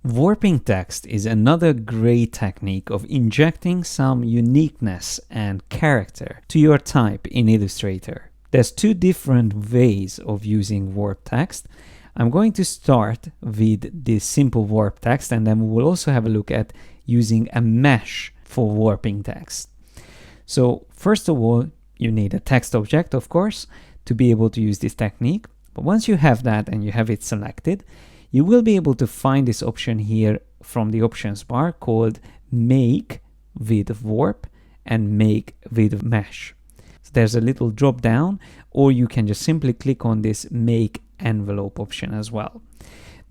Warping text is another great technique of injecting some uniqueness and character to your type in Illustrator. There's two different ways of using warp text. I'm going to start with the simple warp text, and then we will also have a look at using a mesh for warping text. So first of all, you need a text object, of course, to be able to use this technique. But once you have that and you have it selected, you will be able to find this option here from the options bar called Make with Warp and Make with Mesh. So there's a little drop down, or you can just simply click on this Make Envelope option as well.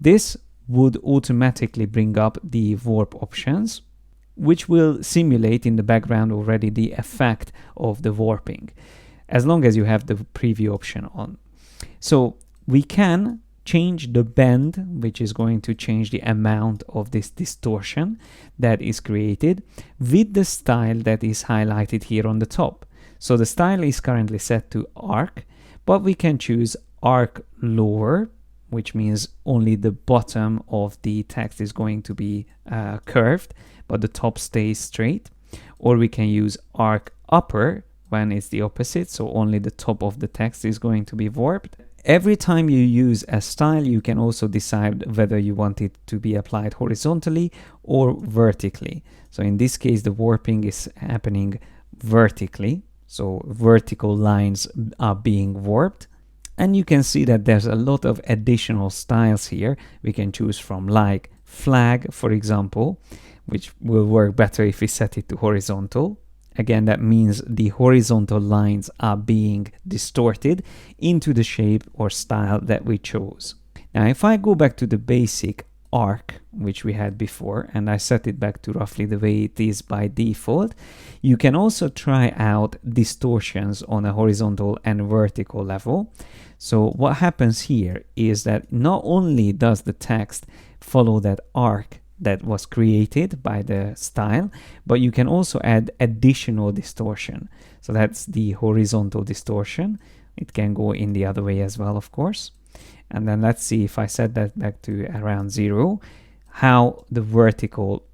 This would automatically bring up the warp options, which will simulate in the background already the effect of the warping, as long as you have the preview option on. So we can change the bend, which is going to change the amount of this distortion that is created with the style that is highlighted here on the top. So the style is currently set to arc, but we can choose arc lower, which means only the bottom of the text is going to be curved, but the top stays straight. Or we can use arc upper when it's the opposite, so only the top of the text is going to be warped. Every time you use a style, you can also decide whether you want it to be applied horizontally or vertically. So in this case, the warping is happening vertically, so vertical lines are being warped. And you can see that there's a lot of additional styles here we can choose from, like flag, for example, which will work better if we set it to horizontal. Again, that means the horizontal lines are being distorted into the shape or style that we chose. Now, if I go back to the basic arc, which we had before, and I set it back to roughly the way it is by default, you can also try out distortions on a horizontal and vertical level. So what happens here is that not only does the text follow that arc that was created by the style, but you can also add additional distortion. So that's the horizontal distortion. It can go in the other way as well, of course. And then let's see if I set that back to around 0, how the vertical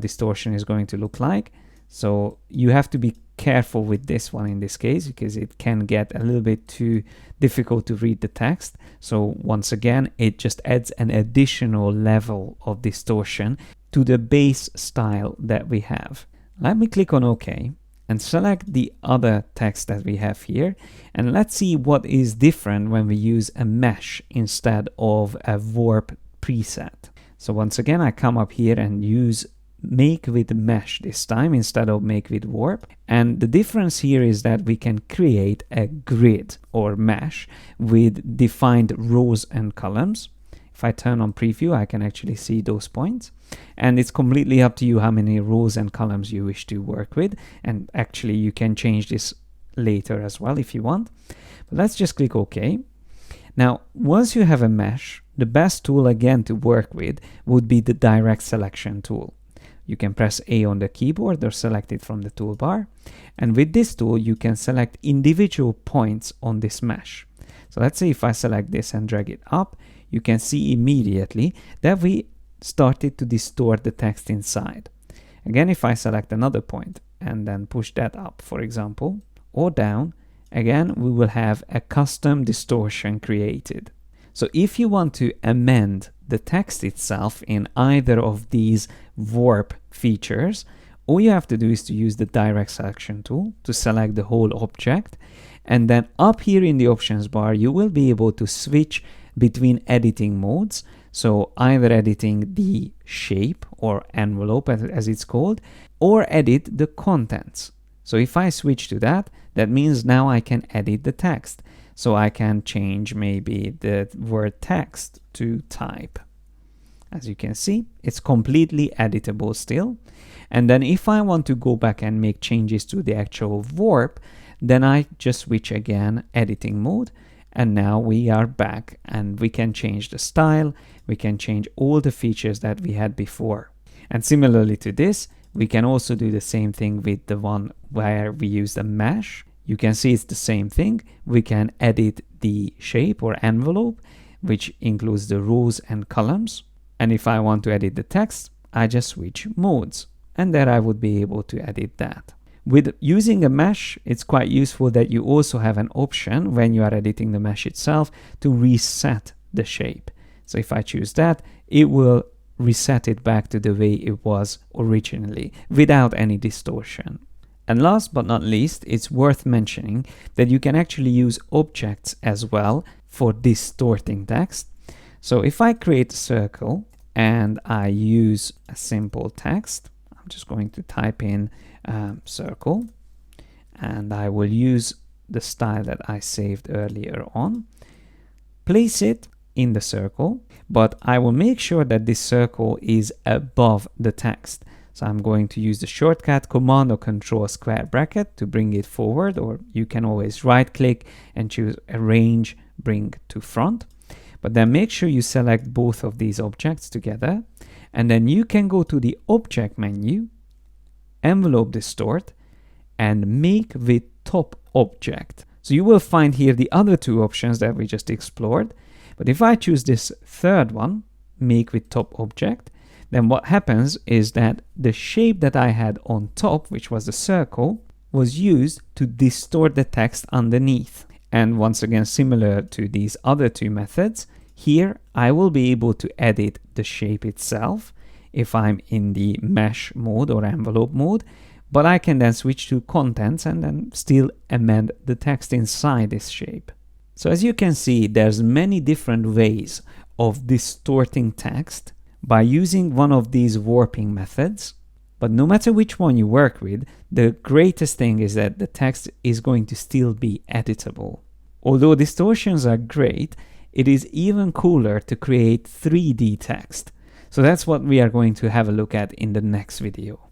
distortion is going to look like. So you have to be careful with this one in this case, because it can get a little bit too difficult to read the text. So once again, it just adds an additional level of distortion to the base style that we have. Let me click on OK and select the other text that we have here, and let's see what is different when we use a mesh instead of a warp preset. So once again, I come up here and use Make with Mesh this time instead of Make with Warp. And the difference here is that we can create a grid or mesh with defined rows and columns. If I turn on preview, I can actually see those points. And it's completely up to you how many rows and columns you wish to work with. And actually, you can change this later as well if you want. But let's just click OK. Now, once you have a mesh, the best tool again to work with would be the Direct Selection tool. You can press A on the keyboard or select it from the toolbar. And with this tool, you can select individual points on this mesh. So let's say if I select this and drag it up, you can see immediately that we started to distort the text inside. Again, if I select another point and then push that up, for example, or down, again, we will have a custom distortion created. So if you want to amend the text itself in either of these warp features, all you have to do is to use the Direct Selection tool to select the whole object. And then up here in the options bar, you will be able to switch between editing modes. So either editing the shape or envelope as it's called, or edit the contents. So if I switch to that, that means now I can edit the text. So I can change maybe the word text to type. As you can see, it's completely editable still. And then if I want to go back and make changes to the actual warp, then I just switch again editing mode. And now we are back and we can change the style. We can change all the features that we had before. And similarly to this, we can also do the same thing with the one where we use the mesh. You can see it's the same thing. We can edit the shape or envelope, which includes the rows and columns. And if I want to edit the text, I just switch modes, and there I would be able to edit that. With using a mesh, it's quite useful that you also have an option when you are editing the mesh itself to reset the shape. So if I choose that, it will reset it back to the way it was originally without any distortion. And last but not least, it's worth mentioning that you can actually use objects as well for distorting text. So if I create a circle and I use a simple text, I'm just going to type in circle, and I will use the style that I saved earlier on, place it in the circle, but I will make sure that this circle is above the text. So I'm going to use the shortcut Command or Control square bracket to bring it forward, or you can always right click and choose Arrange, Bring to Front. But then make sure you select both of these objects together, and then you can go to the Object menu, Envelope Distort, and Make with Top Object. So you will find here the other two options that we just explored. But if I choose this third one, Make with Top Object, then what happens is that the shape that I had on top, which was the circle, was used to distort the text underneath. And once again, similar to these other two methods, here I will be able to edit the shape itself if I'm in the mesh mode or envelope mode, but I can then switch to contents and then still amend the text inside this shape. So as you can see, there's many different ways of distorting text by using one of these warping methods. But no matter which one you work with, the greatest thing is that the text is going to still be editable. Although distortions are great, it is even cooler to create 3D text. So that's what we are going to have a look at in the next video.